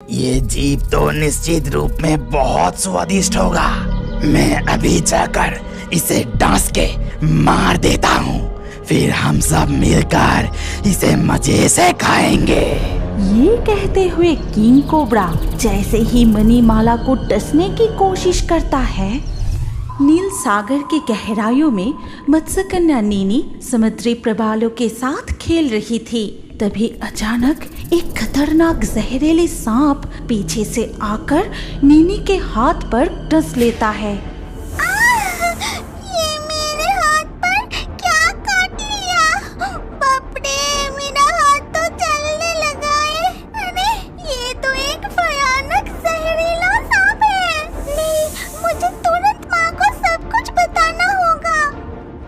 ये जीप तो निश्चित रूप में बहुत स्वादिष्ट होगा। मैं अभी जाकर इसे डांस के मार देता हूँ, फिर हम सब मिलकर इसे मजे से खाएंगे। ये कहते हुए किंग कोबरा जैसे ही मणिमाला को डसने की कोशिश करता है, नील सागर की गहराइयों में मत्स्य कन्या नीनी समुद्री प्रवालों के साथ खेल रही थी। तभी अचानक एक खतरनाक जहरीली सांप पीछे से आकर नीनी के हाथ पर डस लेता है। ये मेरे हाथ पर क्या काट लिया? बाप रे, मेरा हाथ तो जलने लगा है। अरे ये तो एक भयानक जहरीला सांप है। नहीं, मुझे तुरंत माँ को सब कुछ बताना होगा।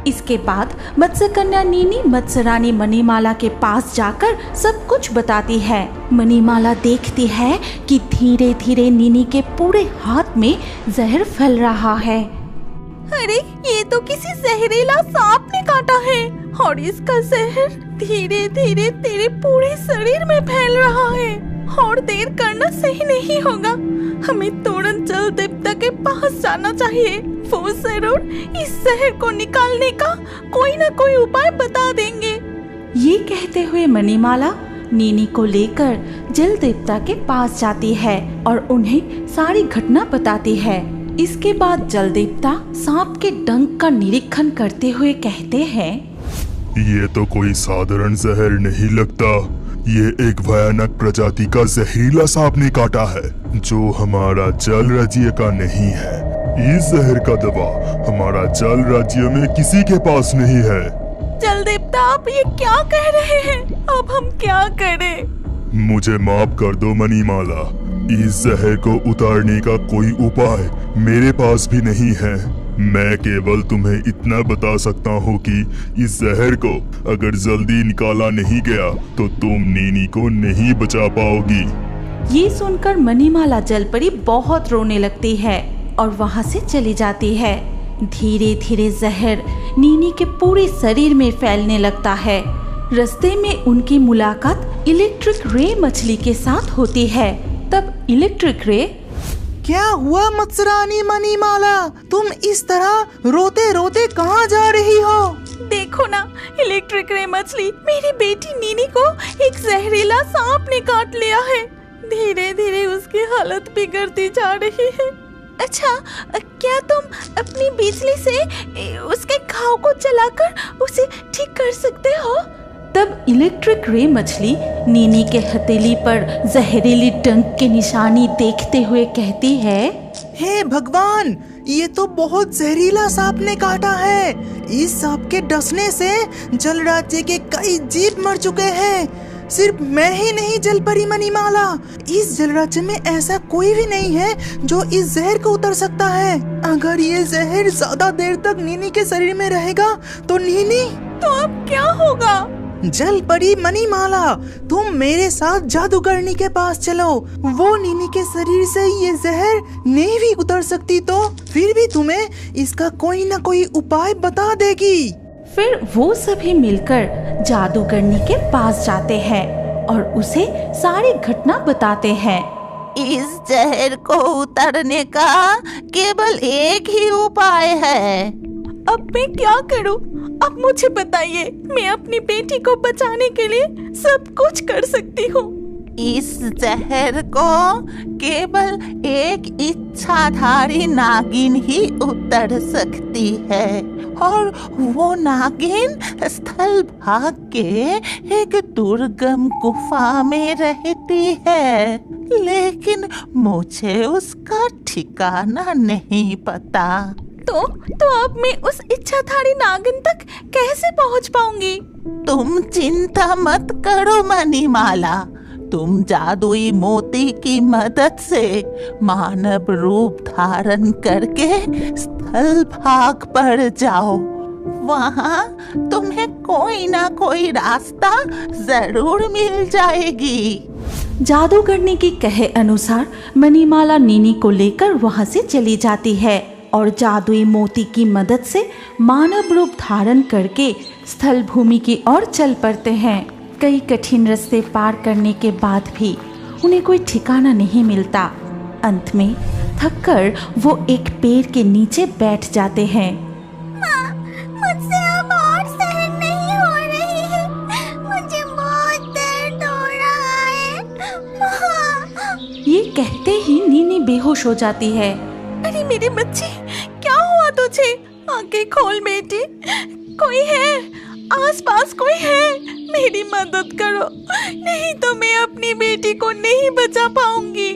इसके बाद मत्स्य कन्या नीनी मत्स्य रानी मणिमाला के पास जाकर सब कुछ बताती है। मणिमाला देखती है कि धीरे धीरे नीनी के पूरे हाथ में जहर फैल रहा है। अरे ये तो किसी जहरीला सांप ने काटा है और इसका जहर धीरे धीरे तेरे पूरे शरीर में फैल रहा है और देर करना सही नहीं होगा। हमें तुरंत जल देवता के पास जाना चाहिए। वो जरूर इस जहर को निकालने का कोई न कोई उपाय बता देंगे। ये कहते हुए मणिमाला नीनी को लेकर जल देवता के पास जाती है और उन्हें सारी घटना बताती है। इसके बाद जल देवता सांप के डंक का निरीक्षण करते हुए कहते हैं, ये तो कोई साधारण जहर नहीं लगता। ये एक भयानक प्रजाति का जहरीला सांप ने काटा है जो हमारा जल राज्य का नहीं है। इस जहर का दवा हमारा जल राज्य में किसी के पास नहीं है। जल देवता, आप ये क्या कह रहे हैं? अब हम क्या करें? मुझे माफ कर दो मणिमाला, इस जहर को उतारने का कोई उपाय मेरे पास भी नहीं है। मैं केवल तुम्हें इतना बता सकता हूँ कि इस जहर को अगर जल्दी निकाला नहीं गया तो तुम नीनी को नहीं बचा पाओगी। ये सुनकर मणिमाला जलपरी बहुत रोने लगती है और वहाँ से चली जाती है। धीरे धीरे जहर नीनी के पूरे शरीर में फैलने लगता है। रास्ते में उनकी मुलाकात इलेक्ट्रिक रे मछली के साथ होती है। तब इलेक्ट्रिक रे, क्या हुआ मत्स्य रानी मणिमाला, तुम इस तरह रोते रोते कहाँ जा रही हो? देखो ना, इलेक्ट्रिक रे मछली, मेरी बेटी नीनी को एक जहरीला सांप ने काट लिया है। धीरे धीरे उसकी हालत बिगड़ती जा रही है। अच्छा, क्या तुम अपनी बिजली से उसके घाव को जलाकर उसे ठीक कर सकते हो? तब इलेक्ट्रिक रे मछली नीनी के हथेली पर जहरीली डंक की निशानी देखते हुए कहती है, हे भगवान, ये तो बहुत जहरीला सांप ने काटा है। इस सांप के डसने से जल राज्य के कई जीव मर चुके हैं। सिर्फ मैं ही नहीं जलपरी मणिमाला, इस जल राज्य में ऐसा कोई भी नहीं है जो इस जहर को उतर सकता है। अगर ये जहर ज्यादा देर तक नीनी के शरीर में रहेगा तो नीनी, तो अब क्या होगा? जल परी मणिमाला, तुम मेरे साथ जादूगरनी के पास चलो। वो नीनी के शरीर से ये जहर नहीं भी उतर सकती तो फिर भी तुम्हें इसका कोई न कोई उपाय बता देगी। फिर वो सभी मिलकर जादूगरनी के पास जाते हैं और उसे सारी घटना बताते हैं। इस जहर को उतारने का केवल एक ही उपाय है। अब मैं क्या करूं? अब मुझे बताइए, मैं अपनी बेटी को बचाने के लिए सब कुछ कर सकती हूँ। इस जहर को केवल एक इच्छाधारी नागिन ही उतर सकती है और वो नागिन स्थल भाग के एक दुर्गम गुफा में रहती है, लेकिन मुझे उसका ठिकाना नहीं पता। तो अब मैं उस इच्छाधारी नागिन तक कैसे पहुंच पाऊंगी? तुम चिंता मत करो मणिमाला, तुम जादुई मोती की मदद से मानव रूप धारण करके स्थल भाग पर जाओ। वहाँ तुम्हें कोई ना कोई रास्ता जरूर मिल जाएगी। जादूगरनी के कहे अनुसार मणिमाला नीनी को लेकर वहाँ से चली जाती है और जादुई मोती की मदद से मानव रूप धारण करके स्थल भूमि की ओर चल पड़ते हैं। कई कठिन रास्ते पार करने के बाद भी उन्हें कोई ठिकाना नहीं मिलता। अंत में थककर वो एक पेड़ के नीचे बैठ जाते हैं। माँ, मुझसे अब और सहन नहीं हो रही है। मुझे बहुत दर्द हो रहा है। माँ। ये कहते ही नीनी बेहोश हो जाती है। अरे मेरे बच्चे, क्या हुआ तुझे? आंखें खोल बेटी, कोई है? आसपास कोई है? मेरी मदद करो, नहीं तो मैं अपनी बेटी को नहीं बचा पाऊंगी।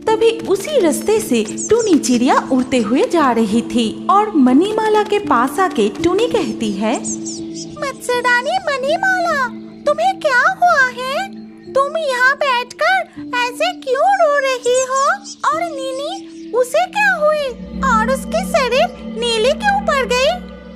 तभी उसी रास्ते से टूनी चिड़िया उड़ते हुए जा रही थी और मणिमाला के पास आके टूनी कहती है, मत्स्यरानी मणिमाला, तुम्हें क्या हुआ है? तुम यहाँ बैठकर ऐसे क्यों रो रही हो? और नीनी, उसे क्या हुई और उसकी शरीर नीले क्यों पड़ गई?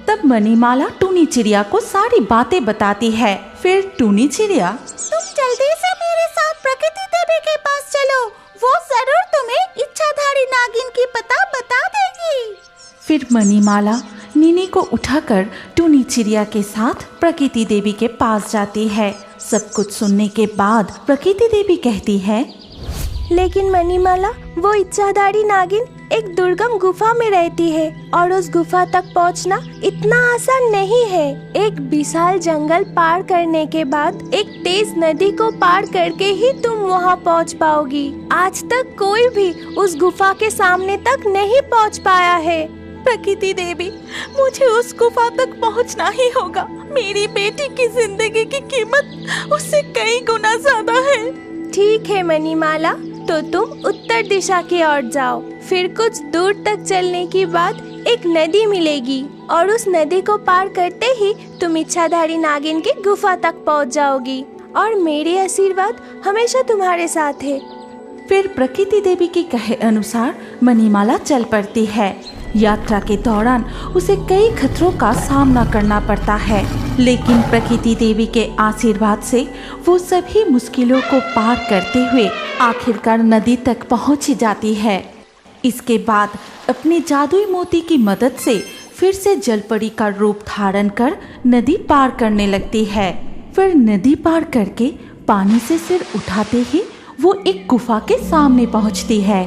तब मणिमाला टूनी चिड़िया को सारी बातें बताती है। फिर टूनी चिड़िया, तुम जल्दी से मेरे साथ प्रकृति देवी के पास चलो, वो जरूर तुम्हें इच्छाधारी नागिन की पता बता देगी। फिर मणिमाला नीनी को उठाकर टूनी चिड़िया के साथ प्रकृति देवी के पास जाती है। सब कुछ सुनने के बाद प्रकृति देवी कहती है, लेकिन मणिमाला, वो इच्छाधारी नागिन एक दुर्गम गुफा में रहती है और उस गुफा तक पहुंचना इतना आसान नहीं है। एक विशाल जंगल पार करने के बाद एक तेज नदी को पार करके ही तुम वहां पहुंच पाओगी। आज तक कोई भी उस गुफा के सामने तक नहीं पहुंच पाया है। प्रकृति देवी, मुझे उस गुफा तक पहुंचना ही होगा। मेरी बेटी की जिंदगी की कीमत उससे कई गुना ज्यादा है। ठीक है मणिमाला, तो तुम उत्तर दिशा की ओर जाओ। फिर कुछ दूर तक चलने के बाद एक नदी मिलेगी और उस नदी को पार करते ही तुम इच्छाधारी नागिन की गुफा तक पहुंच जाओगी और मेरे आशीर्वाद हमेशा तुम्हारे साथ है। फिर प्रकृति देवी के कहे अनुसार मणिमाला चल पड़ती है। यात्रा के दौरान उसे कई खतरों का सामना करना पड़ता है, लेकिन प्रकृति देवी के आशीर्वाद से वो सभी मुश्किलों को पार करते हुए आखिरकार नदी तक पहुंच जाती है। इसके बाद अपने जादुई मोती की मदद से फिर से जलपरी का रूप धारण कर नदी पार करने लगती है। फिर नदी पार करके पानी से सिर उठाते ही वो एक गुफा के सामने पहुंचती है।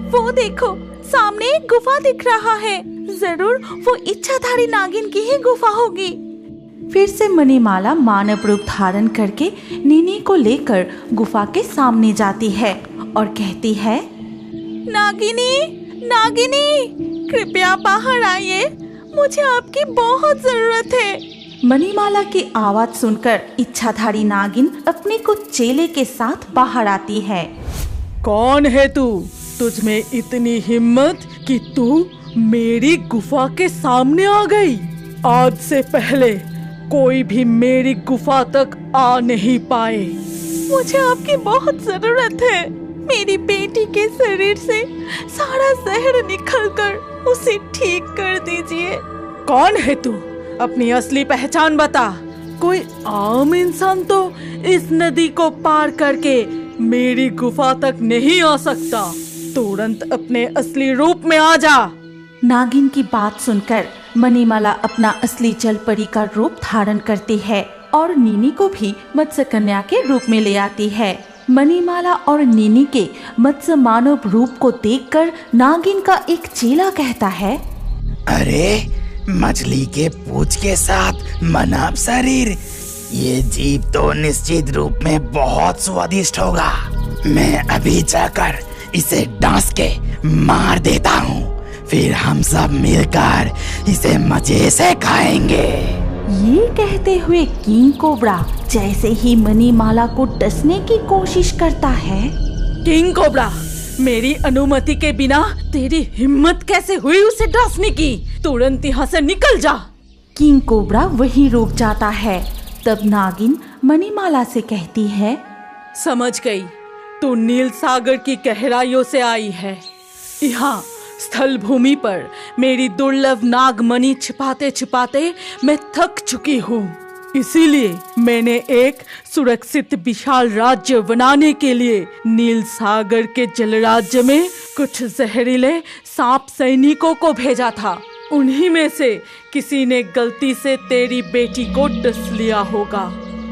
वो देखो, सामने एक गुफा दिख रहा है। जरूर वो इच्छाधारी नागिन की ही गुफा होगी। फिर से मणिमाला मानव रूप धारण करके नीनी को लेकर गुफा के सामने जाती है और कहती है, नागिनी, नागिनी, कृपया बाहर आइए, मुझे आपकी बहुत जरूरत है। मणिमाला की आवाज सुनकर इच्छाधारी नागिन अपने कुछ चेले के साथ बाहर आती है। कौन है तू? तुझ में इतनी हिम्मत कि तू मेरी गुफा के सामने आ गई। आज से पहले कोई भी मेरी गुफा तक आ नहीं पाए। मुझे आपकी बहुत जरूरत है। मेरी बेटी के शरीर से सारा जहर निकलकर उसे ठीक कर दीजिए। कौन है तू? अपनी असली पहचान बता। कोई आम इंसान तो इस नदी को पार करके मेरी गुफा तक नहीं आ सकता। तुरंत अपने असली रूप में आ जा। नागिन की बात सुनकर मणिमाला अपना असली जलपरी का रूप धारण करती है और नीनी को भी मत्स्य कन्या के रूप में ले आती है। मणिमाला और नीनी के मत्स्य मानव रूप को देखकर नागिन का एक चेला कहता है, अरे मछली के पूंछ के साथ मानव शरीर, ये जीव तो निश्चित रूप में बहुत स्वादिष्ट होगा। मैं अभी जाकर इसे डांस के मार देता हूँ, फिर हम सब मिलकर इसे मजे से खाएंगे। ये कहते हुए किंग कोबरा जैसे ही मणिमाला को डसने की कोशिश करता है। किंग कोबरा, मेरी अनुमति के बिना तेरी हिम्मत कैसे हुई उसे डसने की? तुरंत यहाँ से निकल जा। किंग कोबरा वहीं रुक जाता है। तब नागिन मणिमाला से कहती है, समझ गई, तू नील सागर की गहराइयों से आई है। यहाँ स्थल भूमि पर मेरी दुर्लभ नागमणि छिपाते छिपाते मैं थक चुकी हूँ। इसीलिए मैंने एक सुरक्षित विशाल राज्य बनाने के लिए नील सागर के जल राज्य में कुछ जहरीले सांप सैनिकों को भेजा था। उन्हीं में से किसी ने गलती से तेरी बेटी को डस लिया होगा।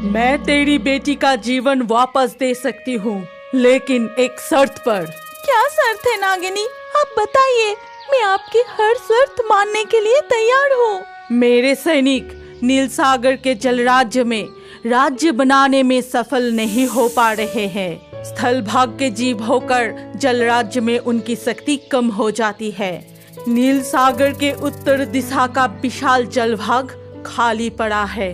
मैं तेरी बेटी का जीवन वापस दे सकती हूँ, लेकिन एक शर्त पर। क्या शर्त है नागिनी? आप बताइए, मैं आपकी हर शर्त मानने के लिए तैयार हूँ। मेरे सैनिक नील सागर के जल राज्य में राज्य बनाने में सफल नहीं हो पा रहे हैं। स्थल भाग के जीव होकर जल राज्य में उनकी शक्ति कम हो जाती है। नील सागर के उत्तर दिशा का विशाल जल भाग खाली पड़ा है।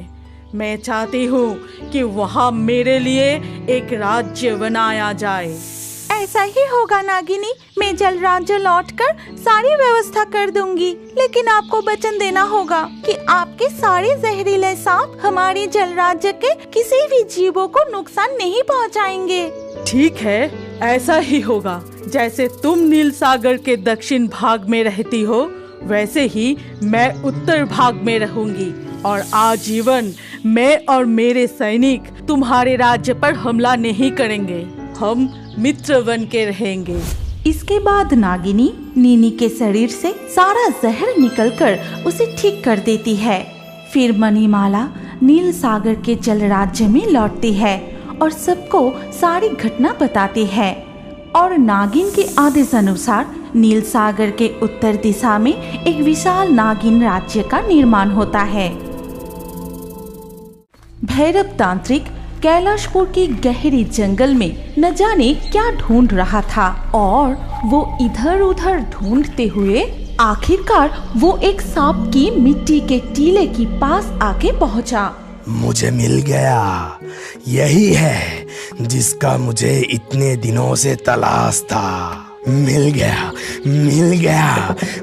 मैं चाहती हूँ कि वहाँ मेरे लिए एक राज्य बनाया जाए। ऐसा ही होगा नागिनी, मैं जल राज्य लौटकर सारी व्यवस्था कर दूंगी, लेकिन आपको वचन देना होगा कि आपके सारे जहरीले सांप हमारे जल राज्य के किसी भी जीवों को नुकसान नहीं पहुंचाएंगे। ठीक है, ऐसा ही होगा। जैसे तुम नील सागर के दक्षिण भाग में रहती हो, वैसे ही मैं उत्तर भाग में रहूंगी और आजीवन मैं और मेरे सैनिक तुम्हारे राज्य पर हमला नहीं करेंगे। हम मित्र बन के रहेंगे। इसके बाद नागिनी नीनी के शरीर से सारा जहर निकलकर उसे ठीक कर देती है। फिर मणिमाला नील सागर के जल राज्य में लौटती है और सबको सारी घटना बताती है। और नागिन के आदेश अनुसार नील सागर के उत्तर दिशा में एक विशाल नागिन राज्य का निर्माण होता है। भैरव तांत्रिक कैलाशपुर की गहरी जंगल में न जाने क्या ढूंढ रहा था और वो इधर उधर ढूंढते हुए आखिरकार वो एक सांप की मिट्टी के टीले के पास आके पहुंचा। मुझे मिल गया, यही है जिसका मुझे इतने दिनों से तलाश था। मिल गया।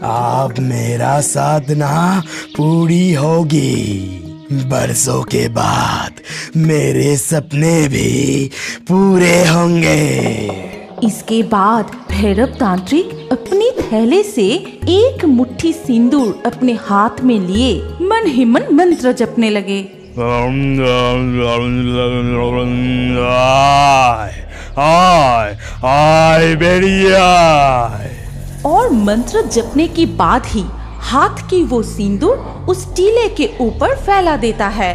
अब मेरा साधना पूरी होगी। बरसों के बाद मेरे सपने भी पूरे होंगे। इसके बाद भैरव तांत्रिक अपनी थैले से एक मुट्ठी सिंदूर अपने हाथ में लिए मन ही मन मंत्र जपने लगे। और मंत्र जपने के बाद ही हाथ की वो सिंदूर उस टीले के ऊपर फैला देता है।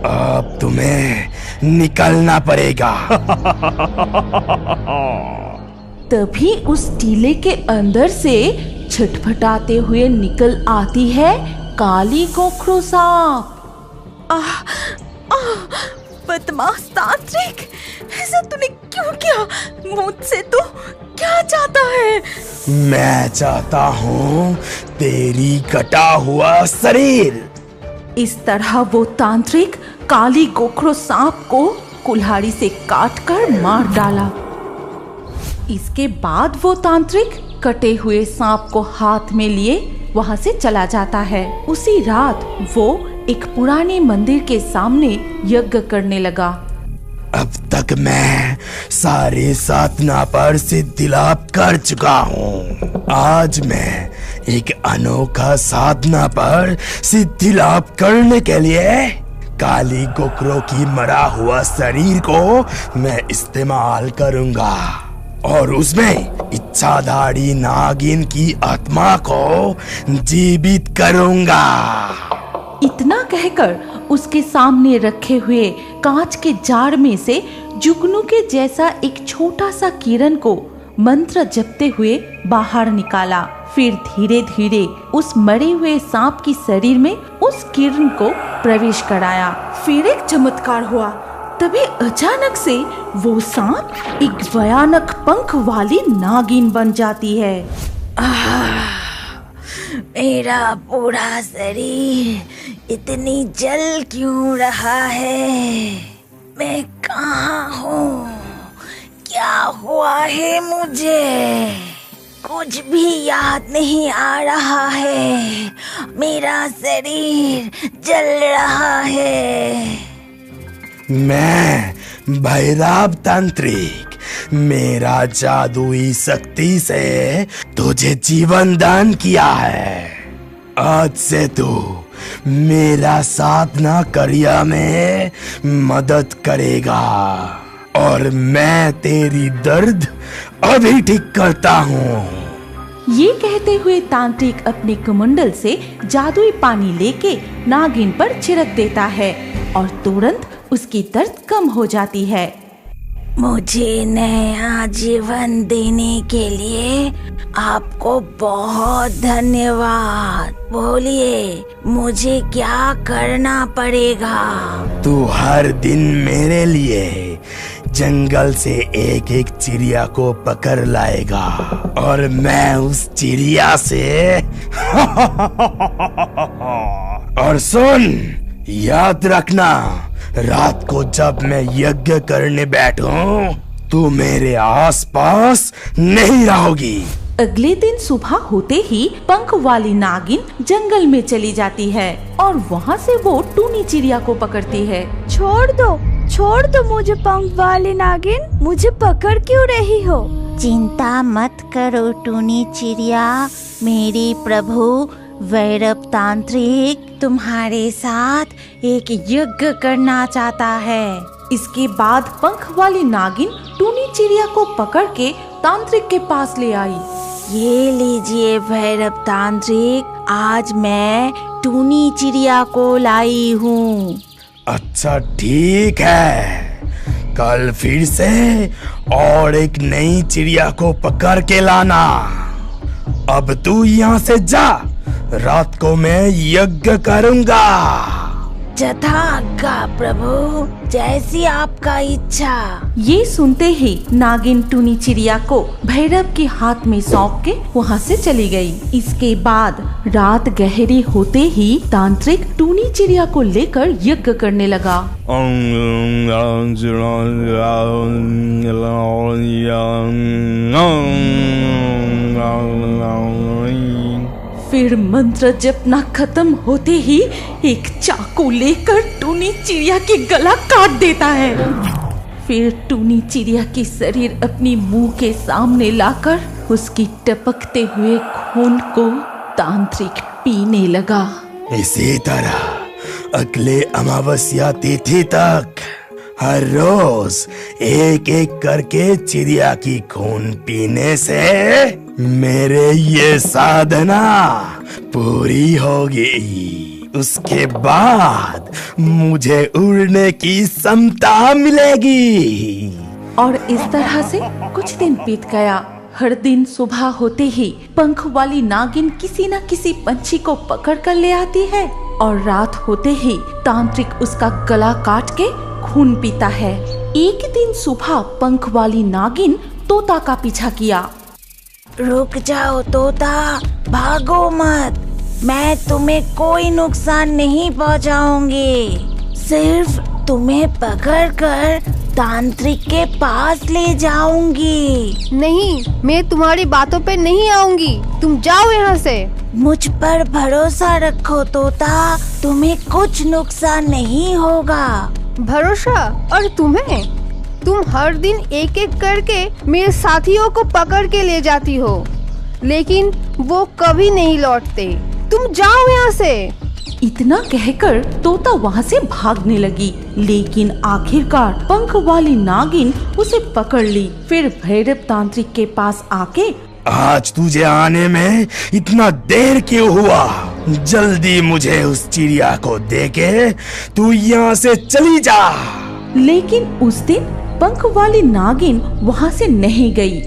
अब तुम्हें निकलना पड़ेगा। तभी उस टीले के अंदर से छटपटाते हुए निकल आती है काली गोखरो सांप। बदमाश तांत्रिक, ऐसा तूने क्यों किया? मुझसे तू क्या चाहता है? मैं चाहता हूँ तेरी कटा हुआ शरीर। इस तरह वो तांत्रिक काली गोखरो सांप को कुल्हाड़ी से काटकर मार डाला। इसके बाद वो तांत्रिक कटे हुए सांप को हाथ में लिए वहां से चला जाता है। उसी रात वो एक पुराने मंदिर के सामने यज्ञ करने लगा। अब तक मैं सारे साधना पर सिद्धि लाभ कर चुका हूँ। आज मैं एक अनोखा साधना पर सिद्धि लाभ करने के लिए काली गोखरो की मरा हुआ शरीर को मैं इस्तेमाल करूँगा और उसमें इच्छाधारी नागिन की आत्मा को जीवित करूँगा। इतना कहकर उसके सामने रखे हुए कांच के जार में से जुगनू के जैसा एक छोटा सा किरण को मंत्र जपते हुए बाहर निकाला। फिर धीरे धीरे उस मरे हुए सांप की शरीर में उस किरण को प्रवेश कराया। फिर एक चमत्कार हुआ। तभी अचानक से वो सांप एक भयानक पंख वाली नागिन बन जाती है। मेरा पूरा शरीर इतनी जल क्यों रहा है? मैं कहाँ हूँ? क्या हुआ है मुझे? कुछ भी याद नहीं आ रहा है। मेरा शरीर जल रहा है। मैं भैरव तांत्रिक मेरा जादुई शक्ति से तुझे जीवन दान किया है। आज से तू मेरा साधना क्रिया में मदद करेगा और मैं तेरी दर्द अभी ठीक करता हूँ। ये कहते हुए तांत्रिक अपने कमंडल से जादुई पानी लेके नागिन पर छिड़क देता है और तुरंत उसकी दर्द कम हो जाती है। मुझे नया जीवन देने के लिए आपको बहुत धन्यवाद। बोलिए, मुझे क्या करना पड़ेगा? तू हर दिन मेरे लिए जंगल से एक एक चिड़िया को पकड़ लाएगा और मैं उस चिड़िया से और सुन, याद रखना, रात को जब मैं यज्ञ करने बैठूं तू मेरे आसपास नहीं रहोगी। अगले दिन सुबह होते ही पंख वाली नागिन जंगल में चली जाती है और वहाँ से वो टूनी चिड़िया को पकड़ती है। छोड़ दो मुझे पंख वाली नागिन, मुझे पकड़ क्यों रही हो? चिंता मत करो टूनी चिड़िया, मेरी प्रभु वैरव तांत्रिक तुम्हारे साथ एक यज्ञ करना चाहता है। इसके बाद पंख वाली नागिन टूनी चिड़िया को पकड़ के तांत्रिक के पास ले आई। ये लीजिए भैरव तांत्रिक, आज मैं टूनी चिड़िया को लाई हूँ। अच्छा ठीक है, कल फिर से और एक नई चिड़िया को पकड़ के लाना। अब तू यहाँ से जा, रात को मैं यज्ञ करूँगा। जथा आज्ञा प्रभु, जैसी आपका इच्छा। ये सुनते ही नागिन टूनी चिड़िया को भैरव के हाथ में सौंप के वहाँ से चली गई। इसके बाद रात गहरी होते ही तांत्रिक टूनी चिड़िया को लेकर यज्ञ करने लगा। फिर मंत्र जपना खत्म होते ही एक चाकू लेकर टूनी चिड़िया की गला काट देता है। फिर टूनी चिड़िया की शरीर अपनी मुंह के सामने लाकर उसकी टपकते हुए खून को तांत्रिक पीने लगा। इसी तरह अगले अमावस्या तिथि तक हर रोज एक एक करके चिड़िया की खून पीने से मेरे ये साधना पूरी होगी। उसके बाद मुझे उड़ने की क्षमता मिलेगी। और इस तरह से कुछ दिन बीत गया। हर दिन सुबह होते ही पंख वाली नागिन किसी न किसी पंछी को पकड़ कर ले आती है और रात होते ही तांत्रिक उसका गला काट के खून पीता है। एक दिन सुबह पंख वाली नागिन तोता का पीछा किया। रुक जाओ तोता, भागो मत, मैं तुम्हें कोई नुकसान नहीं पहुंचाऊंगी। सिर्फ तुम्हें पकड़कर तांत्रिक के पास ले जाऊंगी। नहीं, मैं तुम्हारी बातों पे नहीं आऊंगी, तुम जाओ यहाँ से। मुझ पर भरोसा रखो तोता, तुम्हें कुछ नुकसान नहीं होगा। भरोसा? और तुम्हें? तुम हर दिन एक एक करके मेरे साथियों को पकड़ के ले जाती हो, लेकिन वो कभी नहीं लौटते। तुम जाओ यहाँ से। इतना कहकर तोता वहाँ से भागने लगी, लेकिन आखिरकार पंख वाली नागिन उसे पकड़ ली। फिर भैरव तांत्रिक के पास आके, आज तुझे आने में इतना देर क्यों हुआ? जल्दी मुझे उस चिड़िया को देके तू यहाँ से चली जा। लेकिन उस दिन पंख वाली नागिन वहाँ से नहीं गई,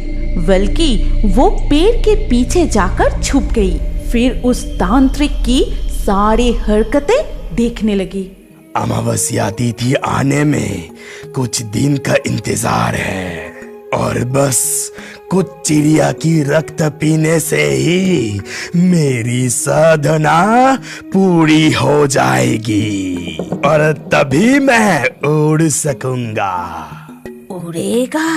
बल्कि वो पेड़ के पीछे जाकर छुप गई। फिर उस तांत्रिक की सारी हरकतें देखने लगी। अमावस्या तिथि आने में कुछ दिन का इंतजार है और बस कुछ चिड़िया की रक्त पीने से ही मेरी साधना पूरी हो जाएगी और तभी मैं उड़ सकूंगा। उड़ेगा?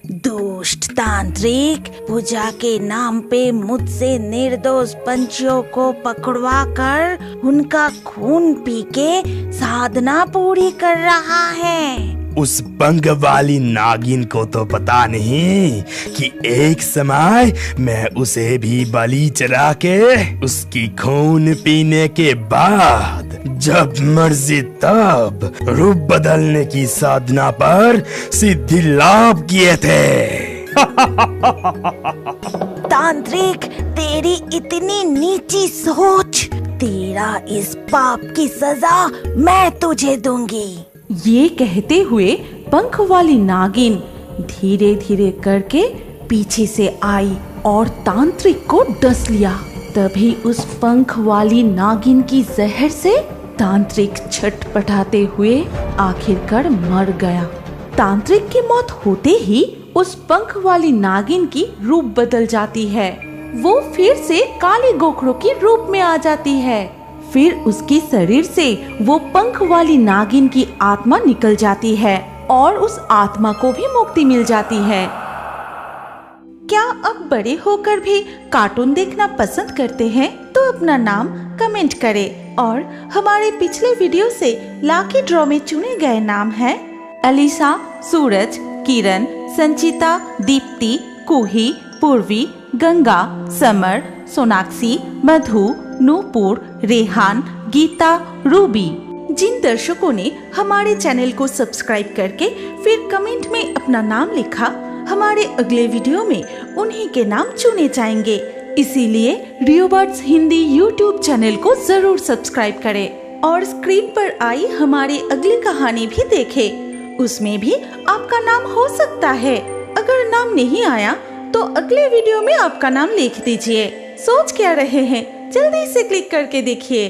दुष्ट तांत्रिक, पूजा के नाम पे मुझसे निर्दोष पंछियों को पकड़वा कर उनका खून पी के साधना पूरी कर रहा है। उस पंख वाली नागिन को तो पता नहीं कि एक समय मैं उसे भी बलि चढ़ा के उसकी खून पीने के बाद जब मर्जी तब रूप बदलने की साधना पर सिद्धि लाभ किए थे। तांत्रिक, तेरी इतनी नीची सोच, तेरा इस पाप की सजा मैं तुझे दूंगी। ये कहते हुए पंख वाली नागिन धीरे धीरे करके पीछे से आई और तांत्रिक को डस लिया। तभी उस पंख वाली नागिन की जहर से तांत्रिक छटपटाते हुए आखिरकार मर गया। तांत्रिक की मौत होते ही उस पंख वाली नागिन की रूप बदल जाती है। वो फिर से काली गोखरों की रूप में आ जाती है। फिर उसके शरीर से वो पंख वाली नागिन की आत्मा निकल जाती है और उस आत्मा को भी मुक्ति मिल जाती है। क्या आप बड़े होकर भी कार्टून देखना पसंद करते हैं? तो अपना नाम कमेंट करें और हमारे पिछले वीडियो से लाकी ड्रॉ में चुने गए नाम हैं अलीशा, सूरज, किरण, संचिता, दीप्ति, कुही, पूर्वी, गंगा, समर, सोनाक्षी, मधु, नूपुर, रेहान, गीता, रूबी। जिन दर्शकों ने हमारे चैनल को सब्सक्राइब करके फिर कमेंट में अपना नाम लिखा, हमारे अगले वीडियो में उन्हीं के नाम चुने जाएंगे। इसीलिए रियोबर्ड्स हिंदी यूट्यूब चैनल को जरूर सब्सक्राइब करें और स्क्रीन पर आई हमारी अगली कहानी भी देखें। उसमें भी आपका नाम हो सकता है। अगर नाम नहीं आया तो अगले वीडियो में आपका नाम लिख दीजिए। सोच क्या रहे हैं? जल्दी से क्लिक करके देखिए।